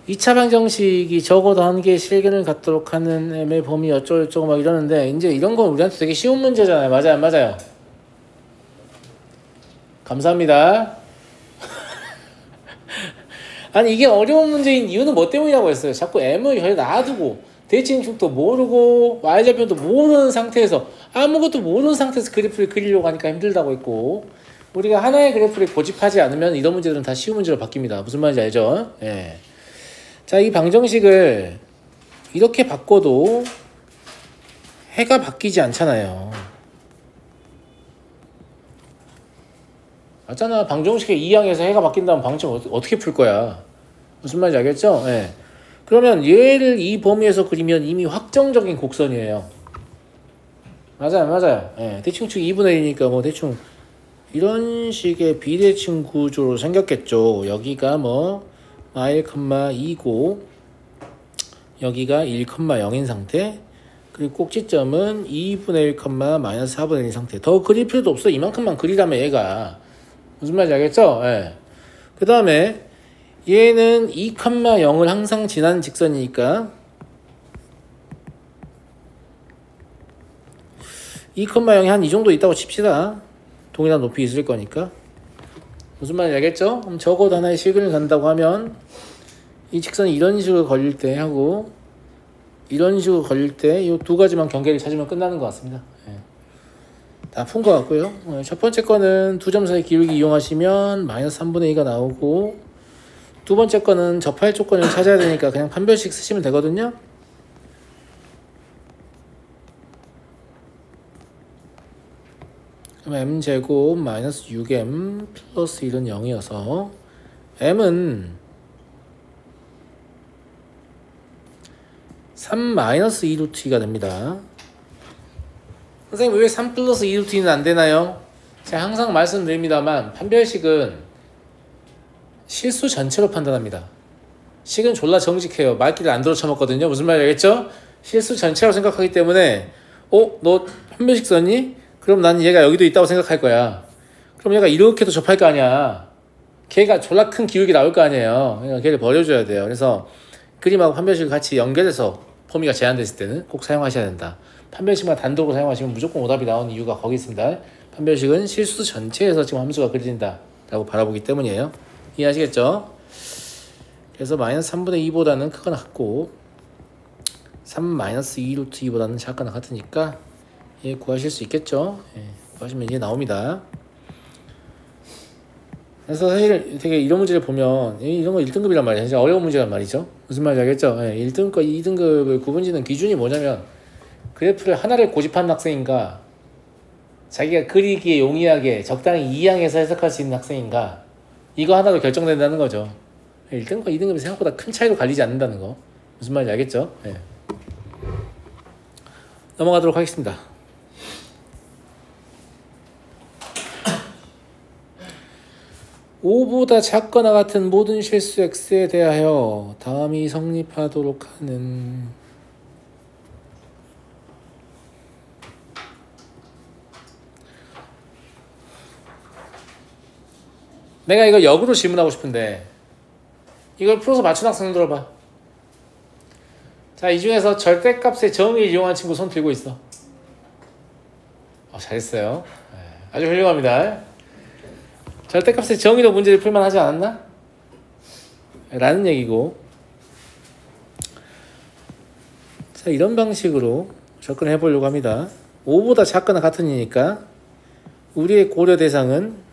2차 방정식이 적어도 한 개의 실근을 갖도록 하는 m의 범위 어쩌고저쩌고 막 이러는데 이제 이런 건 우리한테 되게 쉬운 문제잖아요. 맞아요, 안 맞아요? 감사합니다. 아니 이게 어려운 문제인 이유는 뭐 때문이라고 했어요. 자꾸 m을 여기 놔두고 대칭축도 모르고 y좌표도 모르는 상태에서 아무것도 모르는 상태에서 그래프를 그리려고 하니까 힘들다고 했고, 우리가 하나의 그래프를 고집하지 않으면 이런 문제들은 다 쉬운 문제로 바뀝니다. 무슨 말인지 알죠? 예. 자, 이 방정식을 이렇게 바꿔도 해가 바뀌지 않잖아요. 맞잖아. 방정식의 2항에서 해가 바뀐다면 방정식 어떻게 풀 거야? 무슨 말인지 알겠죠? 예. 그러면 얘를 이 범위에서 그리면 이미 확정적인 곡선이에요. 맞아요, 맞아요. 예. 대칭축 2분의 1이니까 뭐 대충 이런 식의 비대칭 구조로 생겼겠죠. 여기가 뭐 1,2고 여기가 1,0인 상태, 그리고 꼭지점은 2분의 1, 마이너스 4분의 1인 상태. 더 그릴 필요도 없어. 이만큼만 그리라면 얘가. 무슨 말인지 알겠죠? 예. 그 다음에 얘는 2,0을 항상 지나는 직선이니까 2,0이 한 이 정도 있다고 칩시다. 동일한 높이 있을 거니까. 무슨 말인지 알겠죠? 그럼 적어도 하나의 실근을 간다고 하면 이 직선이 이런 식으로 걸릴 때 하고 이런 식으로 걸릴 때 이 두 가지만 경계를 찾으면 끝나는 것 같습니다. 다 푼 것 같고요. 첫 번째 거는 두 점 사이 기울기 이용하시면 마이너스 3분의 2가 나오고, 두 번째 거는 접할 조건을 찾아야 되니까 그냥 판별식 쓰시면 되거든요. 그럼 m제곱 마이너스 6m 플러스 1은 0이어서 m은 3 마이너스 2루트가 됩니다. 선생님 왜 3 플러스 2루트는 안 되나요? 제가 항상 말씀드립니다만 판별식은 실수 전체로 판단합니다. 식은 졸라 정직해요. 말귀를 안 들어쳐먹거든요. 무슨 말인지 알겠죠? 실수 전체로 생각하기 때문에 너 판별식 썼니? 그럼 난 얘가 여기도 있다고 생각할 거야. 그럼 얘가 이렇게도 접할 거 아니야. 걔가 졸라 큰 기울기 나올 거 아니에요. 그러니까 걔를 버려줘야 돼요. 그래서 그림하고 판별식을 같이 연결해서 범위가 제한됐을 때는 꼭 사용하셔야 된다. 판별식만 단독으로 사용하시면 무조건 오답이 나오는 이유가 거기 있습니다. 판별식은 실수 전체에서 지금 함수가 그려진다 라고 바라보기 때문이에요. 이해하시겠죠? 그래서 마이너스 3분의 2보다는 크거나 같고 3 마이너스 2루트 2보다는 작거나 같으니까 예, 구하실 수 있겠죠? 예, 구하시면 이제 나옵니다. 그래서 사실 되게 이런 문제를 보면 이런 거 1등급이란 말이에요. 진짜 어려운 문제란 말이죠. 무슨 말인지 알겠죠? 예, 1등급과 2등급을 구분짓는 기준이 뭐냐면 그래프를 하나를 고집하는 학생인가, 자기가 그리기에 용이하게 적당히 이해해서 해석할 수 있는 학생인가, 이거 하나로 결정된다는 거죠. 1등급과 2등급이 생각보다 큰 차이로 갈리지 않는다는 거. 무슨 말인지 알겠죠? 예. 넘어가도록 하겠습니다. (5보다) 작거나 같은 모든 실수 x에 대하여 다음이 성립하도록 하는 내가 이거 역으로 질문하고 싶은데 이걸 풀어서 맞춘 학생 들어봐. 자, 이 중에서 절대값의 정의를 이용한 친구 손 들고 있어. 잘했어요. 아주 훌륭합니다. 절대값의 정의로 문제를 풀만 하지 않았나? 라는 얘기고, 자, 이런 방식으로 접근해 보려고 합니다. 5보다 작거나 같은 이니까 우리의 고려 대상은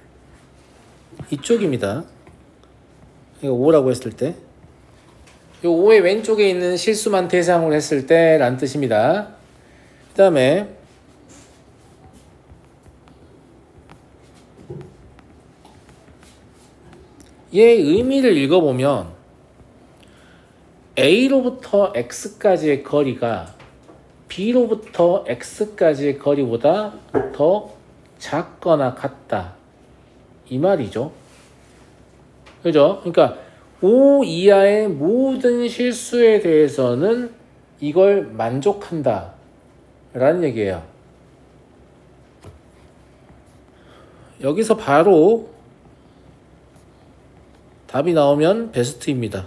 이쪽입니다. 이거 5라고 했을 때, 이 5의 왼쪽에 있는 실수만 대상으로 했을 때 라는 뜻입니다. 그 다음에 얘의 의미를 읽어보면 A로부터 X까지의 거리가 B로부터 X까지의 거리보다 더 작거나 같다, 이 말이죠. 그죠? 그러니까 5 이하의 모든 실수에 대해서는 이걸 만족한다 라는 얘기예요. 여기서 바로 답이 나오면 베스트입니다.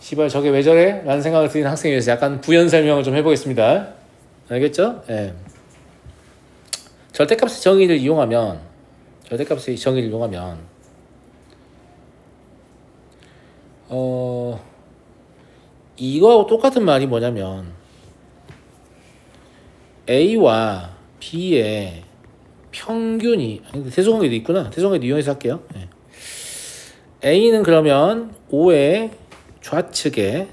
씨발 저게 왜 저래? 라는 생각을 드는 학생에 대해서 약간 부연 설명을 좀 해보겠습니다. 알겠죠? 예. 절대값의 정의를 이용하면 이거하고 똑같은 말이 뭐냐면 A와 B의 평균이 대소관계도 있구나. 대소관계도 이용해서 할게요. 예. A는 그러면 O의 좌측에,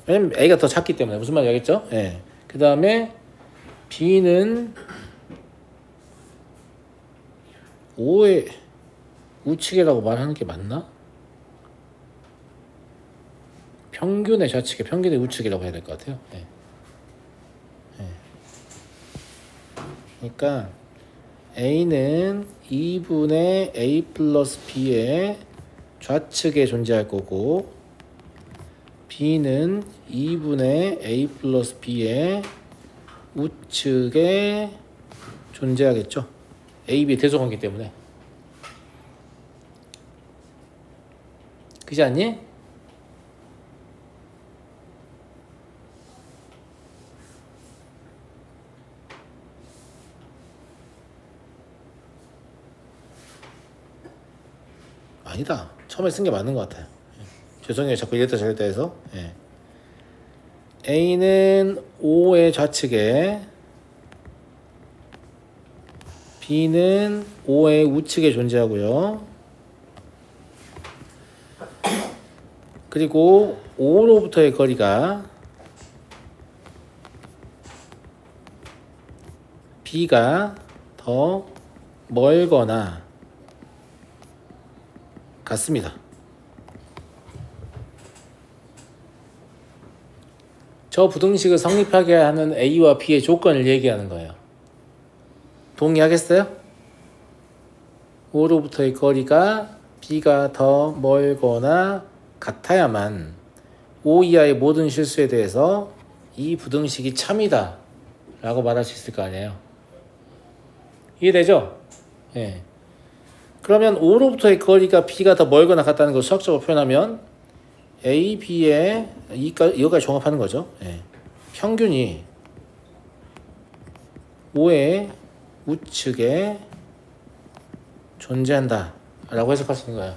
왜냐면 A가 더 작기 때문에 무슨 말인지 알겠죠? 예. 그 다음에 B는 O의 우측이라고 말하는 게 맞나? 평균의 좌측에 평균의 우측이라고 해야 될 것 같아요. 예. 예. 그러니까 A는 2분의 A 플러스 B의 좌측에 존재할 거고 B는 2분의 A 플러스 B의 우측에 존재하겠죠. A, B의 대소관계 때문에. 그렇지 않니? 아니다. 처음에 쓴 게 맞는 것 같아요. 죄송해요. 자꾸 이랬다 저랬다 해서. 예. A는 O의 좌측에 B는 O의 우측에 존재하고요. 그리고 O로부터의 거리가 B가 더 멀거나 같습니다. 저 부등식을 성립하게 하는 A와 B의 조건을 얘기하는 거예요. 동의하겠어요? O로부터의 거리가 B가 더 멀거나 같아야만 O 이하의 모든 실수에 대해서 이 부등식이 참이다 라고 말할 수 있을 거 아니에요. 이해되죠? 예. 그러면 O로부터의 거리가 B가 더 멀거나 같다는 걸 수학적으로 표현하면 A, B의 이거까지 종합하는 거죠. 예. 평균이 O의 우측에 존재한다 라고 해석할 수 있는 거예요.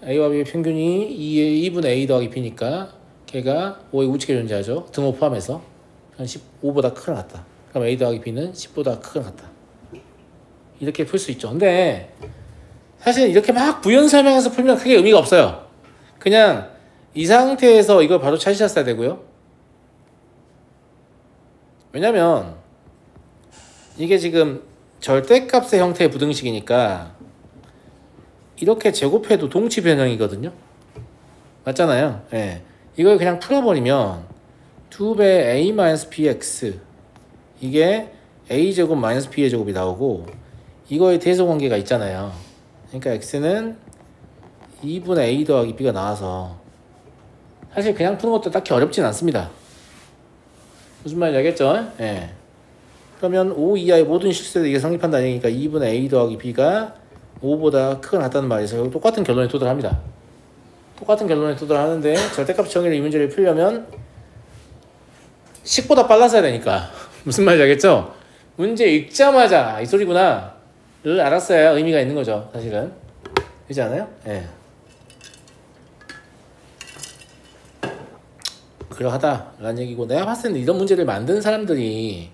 A와 B의 평균이 2분의 A 더하기 B니까 걔가 O의 우측에 존재하죠. 등호 포함해서 15보다 크거나 같다. 그럼 A 더하기 B는 10보다 크거나 같다. 이렇게 풀 수 있죠. 근데 사실 이렇게 막 부연 설명해서 풀면 크게 의미가 없어요. 그냥 이 상태에서 이걸 바로 찾으셨어야 되고요. 왜냐면 이게 지금 절대값의 형태의 부등식이니까 이렇게 제곱해도 동치 변형이거든요. 맞잖아요. 예. 이걸 그냥 풀어버리면 2배 A-bx 이게 A제곱 마이너스 B의 제곱이 나오고 이거의 대소관계가 있잖아요. 그러니까 X는 2분의 A 더하기 B가 나와서 사실 그냥 푸는 것도 딱히 어렵진 않습니다. 무슨 말인지 알겠죠? 예. 그러면 O 이하의 모든 실수에 이게 성립한다는 얘기니까 2분의 A 더하기 B가 5보다 크거나 같다는 말에서 똑같은 결론에 도달합니다. 똑같은 결론에 도달하는데 절대값 정의를 이 문제를 풀려면 10보다 빨라서야 되니까 무슨 말인지 알겠죠? 문제 읽자마자 이 소리구나 를 알았어야 의미가 있는 거죠. 사실은 그렇지 않아요? 예. 그러하다라는 얘기고, 내가 봤을 때는 이런 문제를 만든 사람들이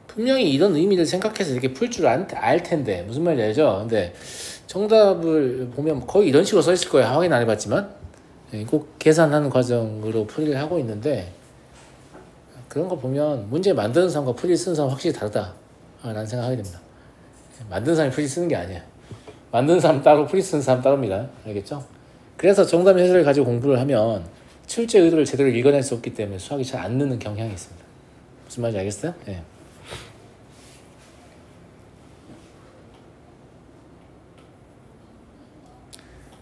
분명히 이런 의미를 생각해서 이렇게 풀 줄 알 텐데 무슨 말인지 알죠? 근데 정답을 보면 거의 이런 식으로 써 있을 거예요. 확인 안 해봤지만 꼭 계산하는 과정으로 풀이를 하고 있는데 그런 거 보면 문제 만드는 사람과 풀이 쓰는 사람 확실히 다르다라는 생각하게 됩니다. 만드는 사람이 풀이 쓰는 게 아니야. 만드는 사람 따로 풀이 쓰는 사람 따로입니다. 알겠죠? 그래서 정답 해설을 가지고 공부를 하면 출제 의도를 제대로 읽어낼 수 없기 때문에 수학이 잘 안 느는 경향이 있습니다. 무슨 말인지 알겠어요? 네.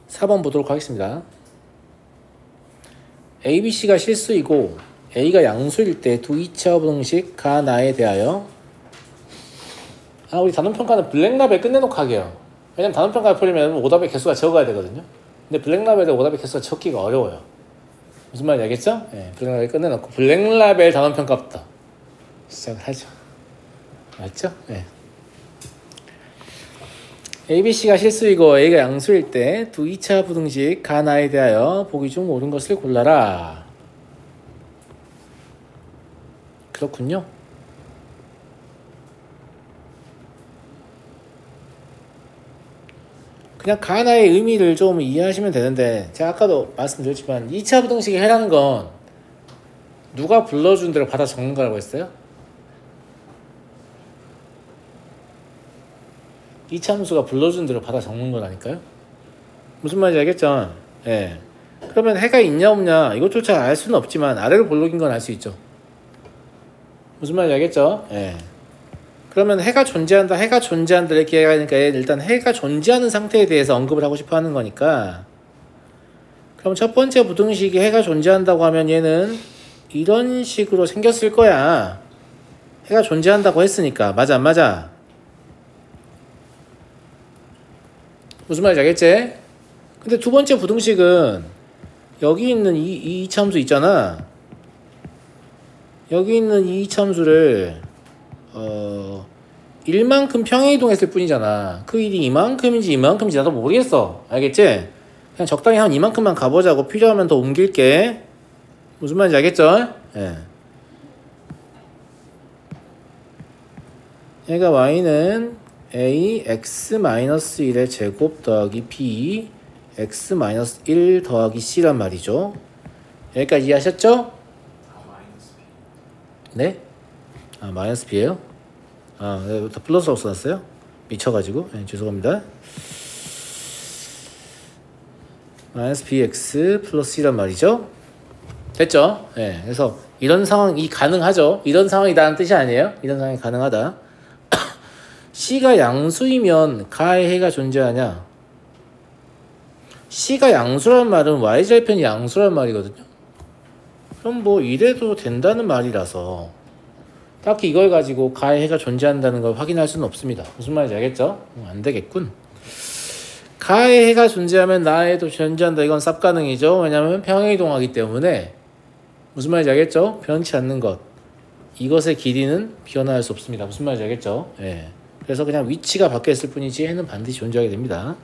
(4번) 보도록 하겠습니다. ABC가 실수이고 A가 양수일 때 두 2차 부등식 가나에 대하여 우리 단원평가는 블랙라벨 끝내놓고 하게요. 왜냐면 단원평가 풀려면 오답의 개수가 적어야 되거든요. 근데 블랙라벨에 오답의 개수가 적기가 어려워요. 무슨 말인지 알겠죠? 예, 블랙라벨 끝내놓고 블랙라벨 단원 평가부터 시작을 하죠. 맞죠? 예. ABC가 실수이고 A가 양수일 때 두 2차 부등식 가나에 대하여 보기 중 옳은 것을 골라라. 그렇군요. 그냥 가나의 의미를 좀 이해하시면 되는데, 제가 아까도 말씀드렸지만 2차 부등식에 해라는 건 누가 불러준 대로 받아 적는 거라고 했어요? 2차 함수가 불러준 대로 받아 적는 거라니까요. 무슨 말인지 알겠죠? 예. 그러면 해가 있냐 없냐 이것조차 알 수는 없지만 아래로 볼록인 건 알 수 있죠. 무슨 말인지 알겠죠? 예. 그러면 해가 존재한다 이렇게 얘기하니까 일단 해가 존재하는 상태에 대해서 언급을 하고 싶어 하는 거니까, 그럼 첫 번째 부등식이 해가 존재한다고 하면 얘는 이런 식으로 생겼을 거야. 해가 존재한다고 했으니까. 맞아 안 맞아? 무슨 말인지 알겠지? 근데 두 번째 부등식은 여기 있는 이 이차함수 있잖아. 여기 있는 이 이차함수를 1만큼 평행이동했을 뿐이잖아. 그 일이 이만큼인지 나도 모르겠어. 알겠지? 그냥 적당히 한 이만큼만 가보자고. 필요하면 더 옮길게. 무슨 말인지 알겠죠? 예. 얘가 y는 a x-1의 제곱 더하기 b x-1 더하기 c란 말이죠. 여기까지 이해하셨죠? 네? 아, 마이너스 b예요? 아, 네, 더 플러스라고 써놨어요? 미쳐가지고. 네, 죄송합니다. 마이너스 bx 플러스 c란 말이죠. 됐죠? 네, 그래서 이런 상황이 가능하죠. 이런 상황이다는 뜻이 아니에요. 이런 상황이 가능하다. C가 양수이면 가의 해가 존재하냐? C가 양수란 말은 Y절편이 양수란 말이거든요. 그럼 뭐 이래도 된다는 말이라서 딱히 이걸 가지고 가의 해가 존재한다는 걸 확인할 수는 없습니다. 무슨 말인지 알겠죠? 안 되겠군. 가의 해가 존재하면 나의 해도 존재한다. 이건 쌉가능이죠. 왜냐하면 평행이동하기 때문에. 무슨 말인지 알겠죠? 변치 않는 것. 이것의 길이는 변화할 수 없습니다. 무슨 말인지 알겠죠? 예. 그래서 그냥 위치가 바뀌었을 뿐이지 해는 반드시 존재하게 됩니다.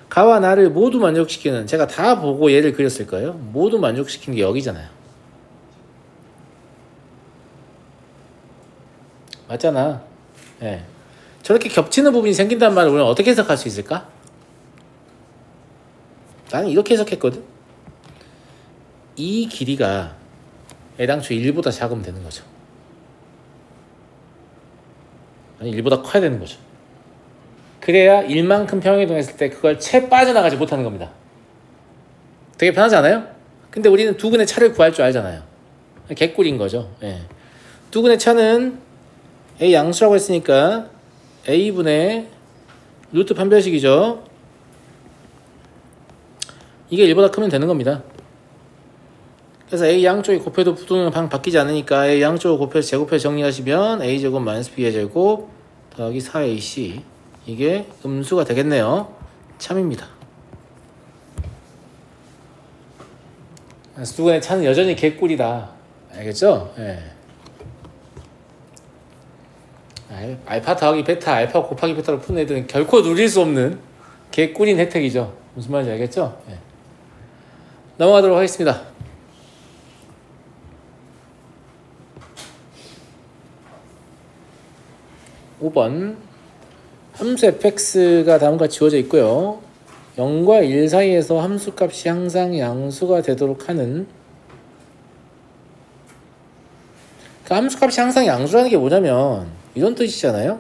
가와 나를 모두 만족시키는, 제가 다 보고 얘를 그렸을 거예요. 모두 만족시키는 게 여기잖아요. 맞잖아. 예. 저렇게 겹치는 부분이 생긴단 말을 우리는 어떻게 해석할 수 있을까? 나는 이렇게 해석했거든. 이 길이가 애당초 1보다 작으면 되는 거죠. 아니 1보다 커야 되는 거죠. 그래야 1만큼 평행이동했을 때 그걸 채 빠져나가지 못하는 겁니다. 되게 편하지 않아요? 근데 우리는 두근의 차를 구할 줄 알잖아요. 개꿀인 거죠. 예. 두근의 차는 A 양수라고 했으니까 A분의 루트 판별식이죠. 이게 1보다 크면 되는 겁니다. 그래서 A 양쪽이 곱해도 부등형 방 바뀌지 않으니까 A 양쪽을 곱해서 제곱해서 정리하시면 A제곱 마이너스 B의 제곱 더하기 4AC, 이게 음수가 되겠네요. 참입니다. 두근의 차는 여전히 개꿀이다. 알겠죠? 예. 알파 더하기 베타, 알파 곱하기 베타로 푸는 애들은 결코 누릴 수 없는 개꿀인 혜택이죠. 무슨 말인지 알겠죠? 예. 넘어가도록 하겠습니다. 5번 함수 fx가 다음과 지워져 있고요. 0과 1 사이에서 함수값이 항상 양수가 되도록 하는, 그 함수값이 항상 양수라는 게 뭐냐면 이런 뜻이잖아요.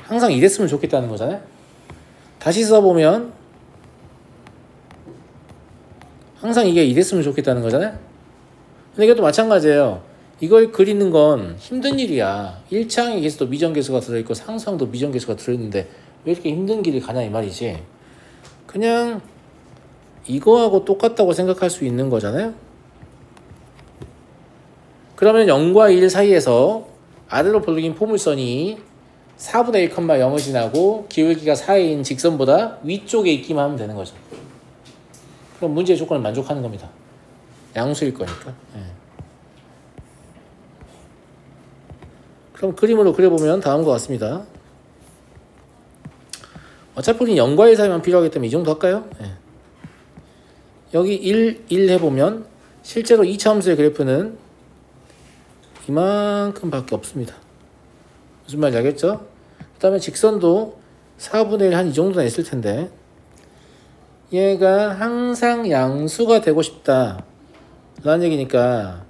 항상 이랬으면 좋겠다는 거잖아요. 다시 써보면 항상 이게 이랬으면 좋겠다는 거잖아요. 근데 이것도 마찬가지예요. 이걸 그리는 건 힘든 일이야. 1차항에 계수도 미정계수가 들어있고 상수항도 미정계수가 들어있는데 왜 이렇게 힘든 길을 가냐 이 말이지. 그냥 이거하고 똑같다고 생각할 수 있는 거잖아요. 그러면 0과 1 사이에서 아래로 볼록인 포물선이 4분의 1,0을 지나고 기울기가 4인 직선보다 위쪽에 있기만 하면 되는 거죠. 그럼 문제의 조건을 만족하는 겁니다. 양수일 거니까. 예. 그럼 그림으로 그려보면 다음과 같습니다. 어차피 우린 0과 1 사이만 필요하기 때문에 이 정도 할까요? 예. 여기 1 해보면 실제로 2차함수의 그래프는 이만큼 밖에 없습니다. 무슨 말인지 알겠죠? 그 다음에 직선도 4분의 1 한 이 정도나 있을 텐데 얘가 항상 양수가 되고 싶다 라는 얘기니까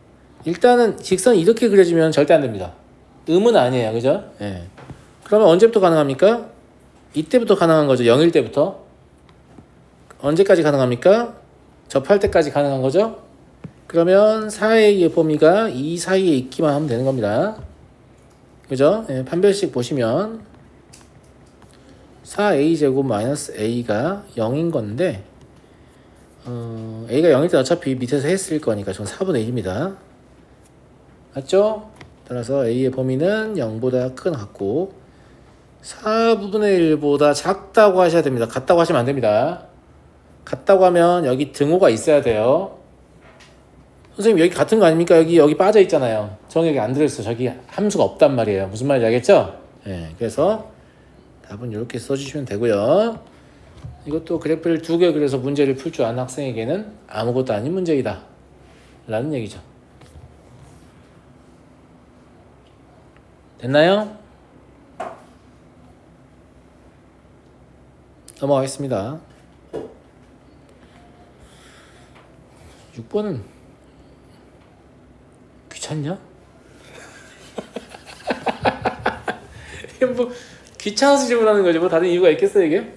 일단은 직선이 이렇게 그려지면 절대 안 됩니다. 음은 아니에요. 그죠? 예. 그러면 언제부터 가능합니까? 이때부터 가능한 거죠. 0일 때부터. 언제까지 가능합니까? 접할 때까지 가능한 거죠. 그러면 4a의 범위가 이 사이에 있기만 하면 되는 겁니다. 그죠? 예, 판별식 보시면 4a제곱 마이너스 a가 0인 건데 a가 0일 때 어차피 밑에서 했을 거니까 전 4분의 1입니다. 맞죠? 따라서 a의 범위는 0보다 큰 같고 4분의 1보다 작다고 하셔야 됩니다. 같다고 하시면 안 됩니다. 같다고 하면 여기 등호가 있어야 돼요. 선생님 여기 같은 거 아닙니까? 여기 빠져 있잖아요. 저는 여기 안 들어있어. 저기 함수가 없단 말이에요. 무슨 말인지 알겠죠? 네, 그래서 답은 이렇게 써주시면 되고요. 이것도 그래프를 2개 그려서 문제를 풀 줄 아는 학생에게는 아무것도 아닌 문제이다 라는 얘기죠. 됐나요? 넘어가겠습니다. 6번은 귀찮냐? 이게 뭐 귀찮아서 질문하는 거지 뭐 다른 이유가 있겠어요 이게?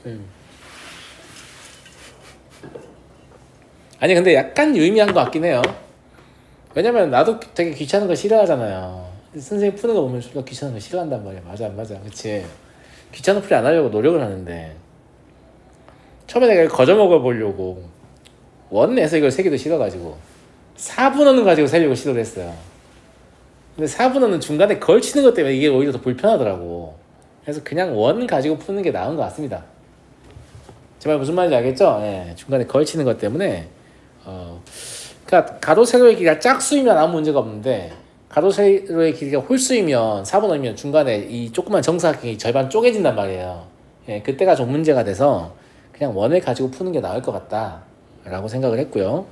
아니 근데 약간 유의미한 것 같긴 해요. 왜냐면 나도 되게 귀찮은 거 싫어하잖아요. 선생님 푸는 거 보면 존나 귀찮은 거 싫어한단 말이야. 맞아 안 맞아? 그치? 귀찮은 풀이 안 하려고 노력을 하는데 처음에 내가 이걸 거저먹어 보려고 원에서 이걸 세기도 싫어가지고 4분원은 가지고 세려고 시도를 했어요. 근데 4분원은 중간에 걸치는 것 때문에 이게 오히려 더 불편하더라고. 그래서 그냥 원 가지고 푸는 게 나은 것 같습니다. 제 말 무슨 말인지 알겠죠? 예, 중간에 걸치는 것 때문에 그러니까 가로 세로의 길이가 짝수이면 아무 문제가 없는데 가로 세로의 길이가 홀수이면 4분원이면 중간에 이 조그만 정사각형이 절반 쪼개진단 말이에요. 예, 그때가 좀 문제가 돼서 그냥 원을 가지고 푸는 게 나을 것 같다 라고 생각을 했고요.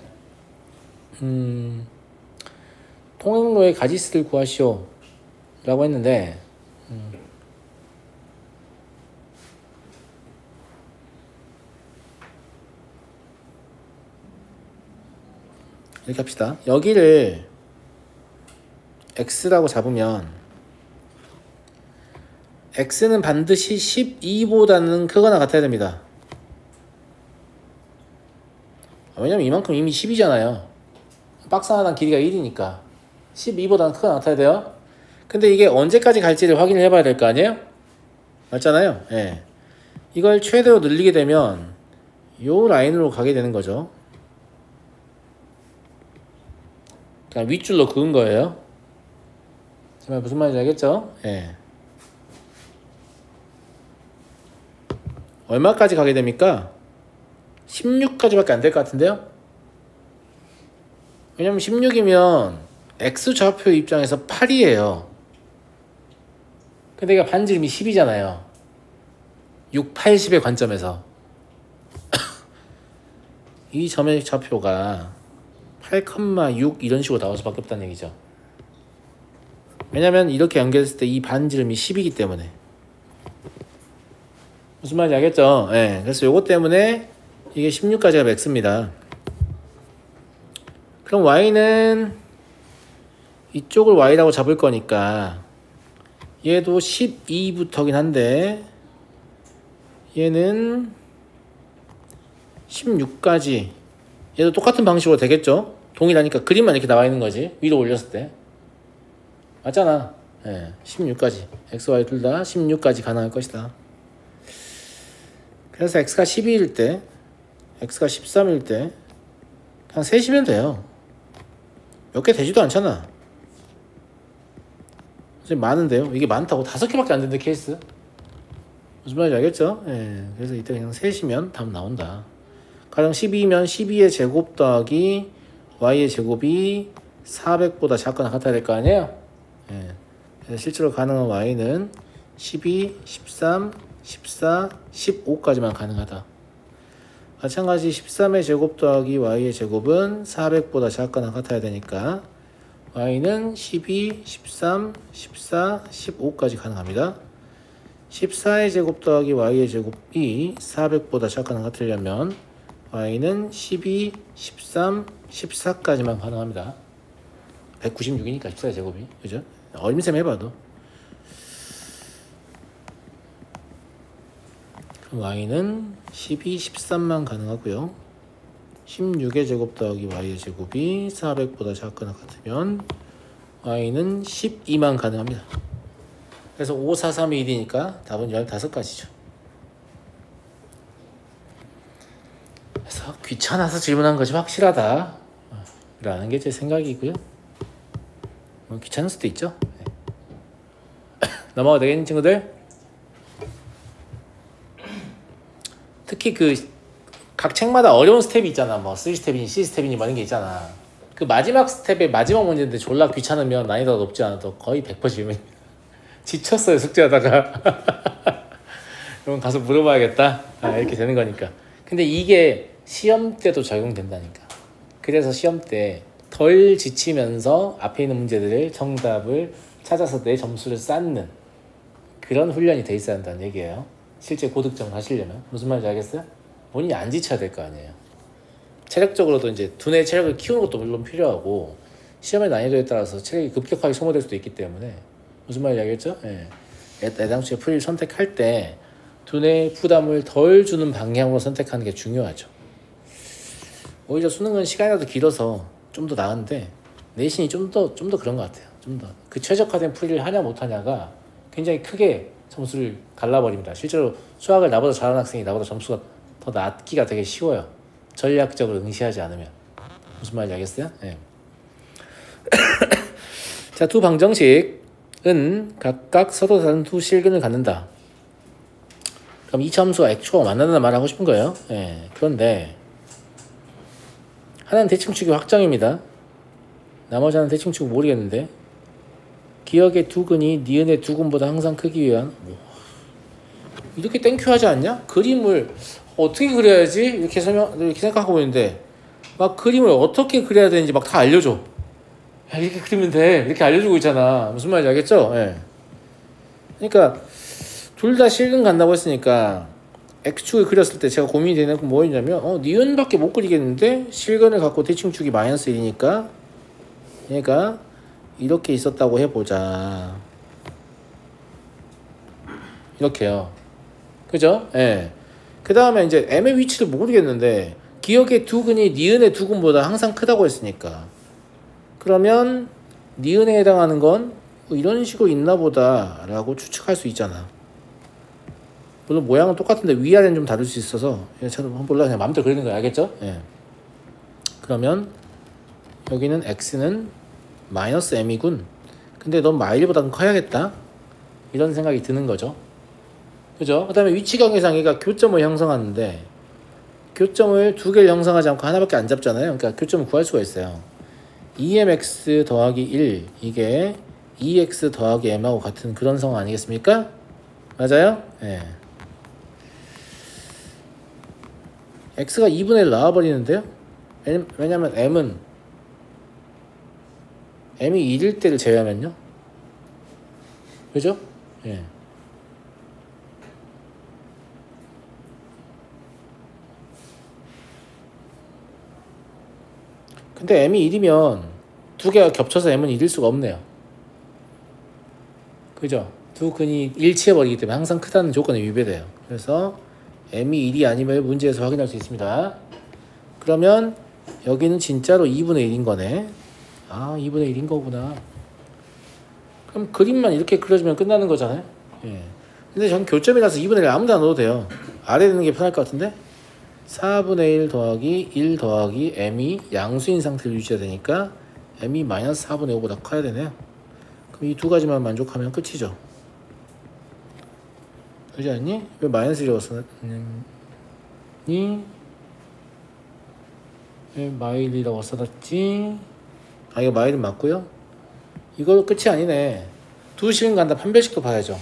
통행로의 가지수를 구하시오 라고 했는데 이렇게 합시다. 여기를 x라고 잡으면 x는 반드시 12보다는 크거나 같아야 됩니다. 왜냐면 이만큼 이미 10이잖아요. 박스 하나 길이가 1이니까 12보다는 크거나 같아야 돼요. 근데 이게 언제까지 갈지를 확인을 해봐야 될 거 아니에요? 맞잖아요. 예. 이걸 최대로 늘리게 되면 요 라인으로 가게 되는 거죠. 그냥 윗줄로 그은 거예요. 정말 무슨 말인지 알겠죠? 예. 얼마까지 가게 됩니까? 16까지밖에 안 될 것 같은데요? 왜냐면 16이면 X좌표 입장에서 8이에요. 근데 이게 반지름이 10이잖아요. 6, 80의 관점에서 이 점의 좌표가 8,6 이런 식으로 나올 수밖에 없다는 얘기죠. 왜냐면 이렇게 연결했을 때 이 반지름이 10이기 때문에. 무슨 말인지 알겠죠? 네, 그래서 요거 때문에 이게 16까지가 맥스입니다. 그럼 y는 이쪽을 y라고 잡을 거니까 얘도 12부터긴 한데 얘는 16까지 얘도 똑같은 방식으로 되겠죠? 동일하니까 그림만 이렇게 나와 있는 거지. 위로 올렸을 때 맞잖아. 네, 16까지 x, y 둘 다 16까지 가능할 것이다. 그래서 x가 12일 때 x가 13일 때 그냥 셋이면 돼요. 몇 개 되지도 않잖아. 선생님 많은데요. 이게 많다고 5개밖에 안 되는데 케이스. 무슨 말인지 알겠죠? 예. 그래서 이때 그냥 셋이면 답 나온다. 가령 12면 12의 제곱 더하기 y의 제곱이 400보다 작거나 같아야 될 거 아니에요? 예. 그래서 실제로 가능한 y는 12, 13, 14, 15까지만 가능하다. 마찬가지 13의 제곱 더하기 y의 제곱은 400보다 작거나 같아야 되니까 y는 12, 13, 14, 15까지 가능합니다. 14의 제곱 더하기 y의 제곱이 400보다 작거나 같으려면 y는 12, 13, 14까지만 가능합니다. 196이니까 14의 제곱이. 그죠? 어림셈 해봐도. 그럼 y는 12, 13만 가능하고요. 16의 제곱 더하기 y의 제곱이 400보다 작거나 같으면 y는 12만 가능합니다. 그래서 5, 4, 3, 1이니까 답은 15가지죠. 그래서 귀찮아서 질문한 것이 확실하다 라는 게 제 생각이고요. 귀찮을 수도 있죠. 네. 넘어가도 되겠니 친구들? 특히 각 책마다 어려운 스텝이 있잖아. 뭐 3스텝이니 C스텝이니 뭐 이런 게 있잖아. 그 마지막 스텝의 마지막 문제인데 졸라 귀찮으면 난이도가 높지 않아도 거의 100% 질문입니다. 지쳤어요 숙제하다가. 그럼 가서 물어봐야겠다. 이렇게 되는 거니까. 근데 이게 시험 때도 적용된다니까. 그래서 시험 때 덜 지치면서 앞에 있는 문제들의 정답을 찾아서 내 점수를 쌓는 그런 훈련이 돼 있어야 한다는 얘기예요. 실제 고득점 하시려면. 무슨 말인지 알겠어요? 본인이 안 지쳐야 될 거 아니에요. 체력적으로도 이제 두뇌 체력을 키우는 것도 물론 필요하고 시험의 난이도에 따라서 체력이 급격하게 소모될 수도 있기 때문에 무슨 말인지 알겠죠? 예. 애당초에 풀이를 선택할 때 두뇌 부담을 덜 주는 방향으로 선택하는 게 중요하죠. 오히려 수능은 시간이라도 길어서 좀 더 나은데 내신이 좀 더 그런 것 같아요. 좀 더 그 최적화된 풀이를 하냐 못하냐가 굉장히 크게 점수를 갈라버립니다. 실제로 수학을 나보다 잘하는 학생이 나보다 점수가 더 낮기가 되게 쉬워요. 전략적으로 응시하지 않으면. 무슨 말인지 알겠어요? 네. 자, 두 방정식은 각각 서로 다른 두 실근을 갖는다. 그럼 이 함수와 액초가 만난다는 말을 하고 싶은 거예요. 네. 그런데 하나는 대칭축이 확정입니다. 나머지 하나는 대칭축 모르겠는데 기억의 두 근이 니은의 두 근보다 항상 크기 위한 이렇게 땡큐 하지 않냐? 그림을 어떻게 그려야지? 이렇게 생각하고 있는데 막 그림을 어떻게 그려야 되는지 막 다 알려줘. 야, 이렇게 그리면 돼. 이렇게 알려주고 있잖아. 무슨 말인지 알겠죠? 예. 그러니까 둘 다 실근 간다고 했으니까 X축을 그렸을 때 제가 고민이 되는 건 뭐였냐면 니은밖에 못 그리겠는데 실근을 갖고 대칭축이 마이너스 1이니까 얘가 이렇게 있었다고 해보자. 이렇게요. 그죠? 예. 그 다음에 이제 M의 위치를 모르겠는데 기억의 두 근이 니은의 두 근보다 항상 크다고 했으니까 그러면 니은에 해당하는 건 이런 식으로 있나 보다 라고 추측할 수 있잖아. 물론 모양은 똑같은데 위아래는 좀 다를 수 있어서 저는 몰라 그냥 마음대로 그리는 거야. 알겠죠? 예. 그러면 여기는 x는 마이너스 m이군. 근데 넌 마일보다는 커야겠다. 이런 생각이 드는 거죠. 그죠? 그 다음에 위치 관계상 얘가 교점을 형성하는데 교점을 두 개를 형성하지 않고 하나밖에 안 잡잖아요. 그러니까 교점을 구할 수가 있어요. 2mx 더하기 1 이게 2x 더하기 m하고 같은 그런 상황 아니겠습니까? 맞아요? 예. x가 2분의 1 나와버리는데요. 왜냐면 m이 1일 때를 제외하면요. 그죠? 예. 근데 m이 1이면 두 개가 겹쳐서 m은 1일 수가 없네요. 그죠? 두 근이 일치해버리기 때문에 항상 크다는 조건에 위배돼요. 그래서 m이 1이 아니면 문제에서 확인할 수 있습니다. 그러면 여기는 진짜로 2분의 1인 거네. 아, 2분의 1인 거구나. 그럼 그림만 이렇게 그려주면 끝나는 거잖아요. 예. 근데 전 교점이라서 2분의 1 아무데나 넣어도 돼요. 아래 넣는 게 편할 것 같은데 4분의 1 더하기 1 더하기 m이 양수인 상태를 유지해야 되니까 m이 마이너스 4분의 5보다 커야 되네요. 그럼 이 두 가지만 만족하면 끝이죠. 그렇지 않니? 왜 마이너스 1이라고 써놨니? 왜 마일이라고 써놨지? 아, 이거 마일은 맞고요. 이거 끝이 아니네. 두 식은 간다. 판별식도 봐야죠.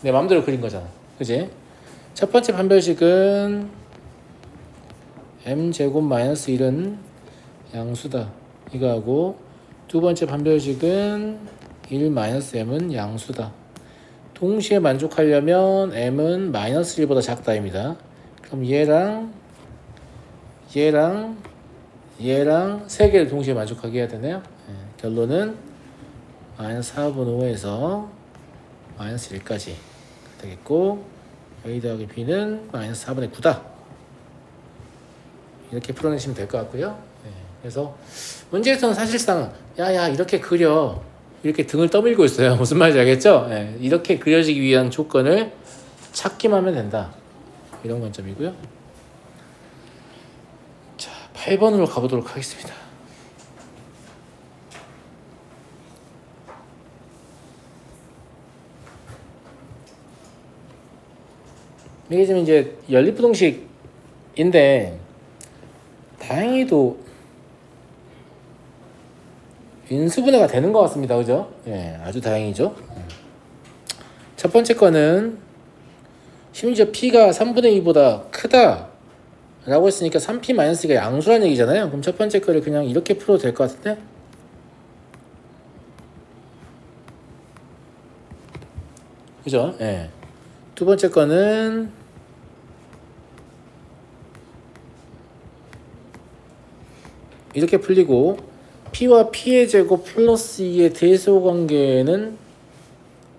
내 맘대로 그린 거잖아. 그지? 첫 번째 판별식은 m제곱 마이너스 1은 양수다. 이거하고 두 번째 판별식은 1 마이너스 m은 양수다. 동시에 만족하려면 m은 마이너스 1보다 작다입니다. 그럼 얘랑 세 개를 동시에 만족하게 해야 되네요. 네, 결론은 마이너스 4분의 5에서 마이너스 1까지 되겠고 a 더하기 b는 마이너스 4분의 9다. 이렇게 풀어내시면 될 것 같고요. 네, 그래서 문제에서는 사실상 야야 이렇게 그려 이렇게 등을 떠밀고 있어요. 무슨 말인지 알겠죠? 네, 이렇게 그려지기 위한 조건을 찾기만 하면 된다. 이런 관점이고요. 자, 8번으로 가보도록 하겠습니다. 이게 지금 이제 연립부등식인데 다행히도 인수분해가 되는 것 같습니다. 그죠? 예, 아주 다행이죠. 첫 번째 거는 심지어 p가 3분의 2보다 크다 라고 했으니까 3p-2가 양수라는 얘기잖아요. 그럼 첫 번째 거를 그냥 이렇게 풀어도 될 것 같은데? 그죠? 예. 두 번째 거는 이렇게 풀리고 p와 p의 제곱 플러스 2의 대소관계는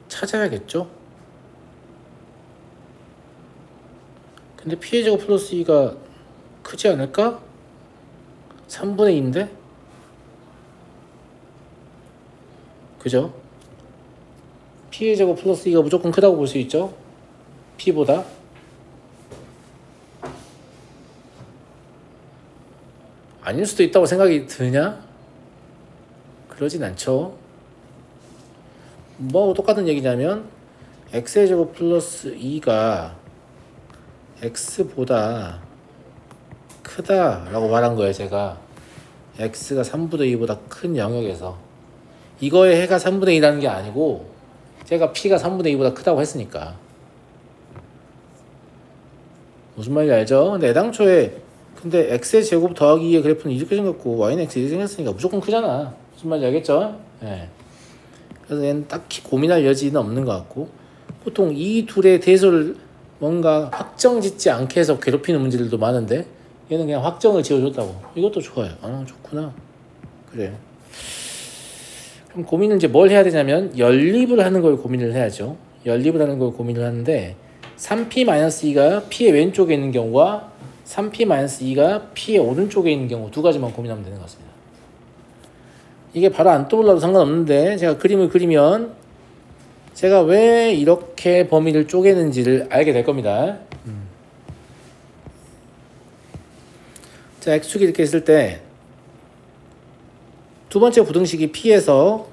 찾아야겠죠? 근데 p의 제곱 플러스 2가 크지 않을까? 3분의 2인데? 그죠? p의 제곱 플러스 2가 무조건 크다고 볼 수 있죠? p보다. 아닐 수도 있다고 생각이 드냐? 그러진 않죠. 뭐 똑같은 얘기냐면 x의 제곱 플러스 2가 x보다 크다 라고 말한 거예요. 제가 x가 3분의 2보다 큰 영역에서 이거의 해가 3분의 2라는 게 아니고 제가 p가 3분의 2보다 크다고 했으니까. 무슨 말인지 알죠? 근데 애당초에 근데 x의 제곱 더하기 2의 그래프는 이렇게 생겼고 y는 x 이렇게 생겼으니까 무조건 크잖아. 무슨 말인지 알겠죠? 예. 그래서 얘는 딱히 고민할 여지는 없는 것 같고 보통 이 둘의 대소를 뭔가 확정 짓지 않게 해서 괴롭히는 문제들도 많은데 얘는 그냥 확정을 지어줬다고. 이것도 좋아요. 아, 좋구나. 그래. 그럼 고민을 이제 뭘 해야 되냐면 연립을 하는 걸 고민을 해야죠. 연립을 하는 걸 고민을 하는데 3p-2가 p의 왼쪽에 있는 경우와 3p-2가 p의 오른쪽에 있는 경우 두 가지만 고민하면 되는 것 같습니다. 이게 바로 안 떠올라도 상관없는데 제가 그림을 그리면 제가 왜 이렇게 범위를 쪼개는지를 알게 될 겁니다. 자, x축이 이렇게 있을 때 두 번째 부등식이 p에서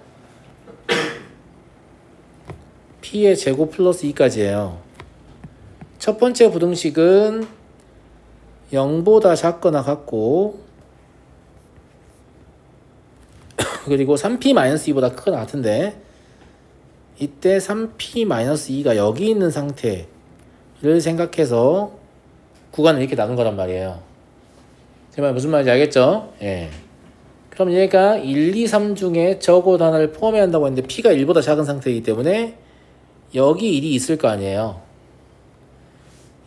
p의 제곱 플러스 2까지예요. 첫 번째 부등식은 0보다 작거나 같고 그리고 3p-2보다 크거나 같은데 이때 3p-2가 여기 있는 상태를 생각해서 구간을 이렇게 나눈 거란 말이에요. 제 말 무슨 말인지 알겠죠? 예. 그럼 얘가 1, 2, 3 중에 적어도 하나를 포함해야 한다고 했는데 p가 1보다 작은 상태이기 때문에 여기 1이 있을 거 아니에요.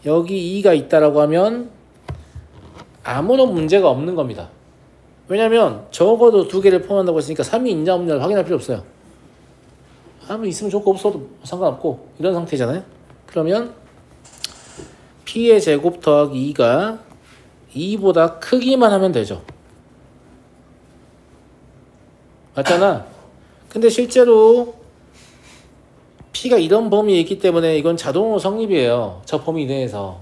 여기 2가 있다라고 하면 아무런 문제가 없는 겁니다. 왜냐면 적어도 두 개를 포함한다고 했으니까 3이 있냐 없냐를 확인할 필요 없어요. 아무 있으면 좋고 없어도 상관없고 이런 상태잖아요. 그러면 p의 제곱 더하기 2가 2보다 크기만 하면 되죠. 맞잖아. 근데 실제로 p가 이런 범위에 있기 때문에 이건 자동으로 성립이에요. 저 범위 내에서.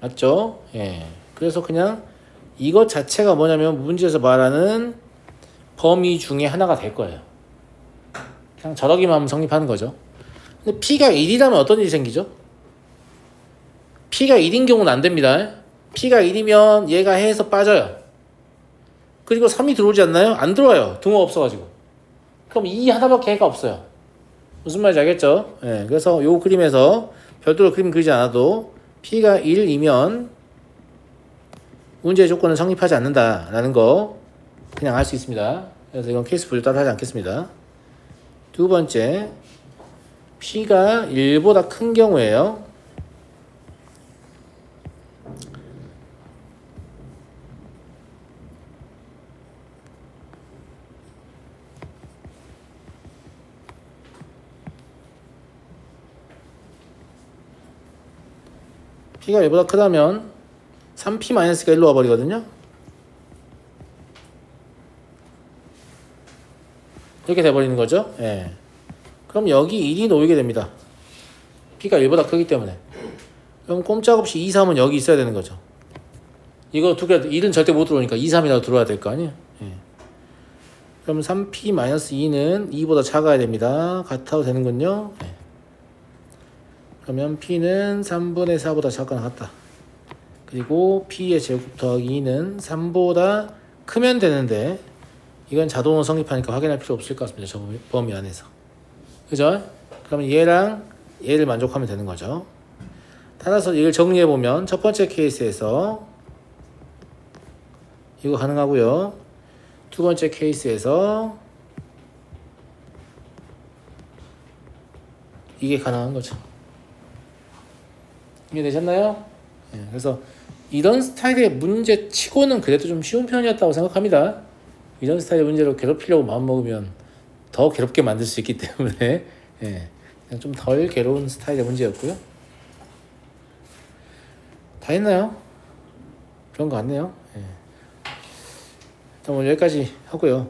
맞죠? 예. 그래서 그냥 이것 자체가 뭐냐면 문제에서 말하는 범위 중에 하나가 될 거예요. 그냥 저러기만 하면 성립하는 거죠. 근데 P가 1이라면 어떤 일이 생기죠? P가 1인 경우는 안 됩니다. P가 1이면 얘가 해에서 빠져요. 그리고 3이 들어오지 않나요? 안 들어와요. 등호 없어가지고. 그럼 2 하나밖에 해가 없어요. 무슨 말인지 알겠죠? 예, 그래서 요 그림에서 별도로 그림 그리지 않아도 P가 1이면 문제의 조건은 성립하지 않는다라는 거 그냥 알 수 있습니다. 그래서 이건 케이스 분류 따로 하지 않겠습니다. 두 번째, P가 1보다 큰 경우에요. P가 1보다 크다면 3P-가 1로 와버리거든요. 이렇게 돼버리는 거죠. 예. 그럼 여기 1이 놓이게 됩니다. P가 1보다 크기 때문에. 그럼 꼼짝없이 2, 3은 여기 있어야 되는 거죠. 이거 두 개, 1은 절대 못 들어오니까 2, 3이라도 들어와야 될 거 아니에요. 예. 그럼 3P-2는 2보다 작아야 됩니다. 같아도 되는군요. 예. 그러면 P는 3분의 4보다 작거나 같다. 그리고 P의 제곱 더하기 2는 3보다 크면 되는데 이건 자동으로 성립하니까 확인할 필요 없을 것 같습니다. 저 범위 안에서. 그죠? 그러면 얘랑 얘를 만족하면 되는 거죠. 따라서 이걸 정리해보면 첫 번째 케이스에서 이거 가능하고요. 두 번째 케이스에서 이게 가능한 거죠. 이해되셨나요? 네, 그래서 이런 스타일의 문제 치고는 그래도 좀 쉬운 편이었다고 생각합니다. 이런 스타일의 문제로 괴롭히려고 마음먹으면 더 괴롭게 만들 수 있기 때문에 예, 그냥 좀 덜 괴로운 스타일의 문제였고요. 다 했나요? 그런 거 같네요. 예. 일단 오늘 여기까지 하고요.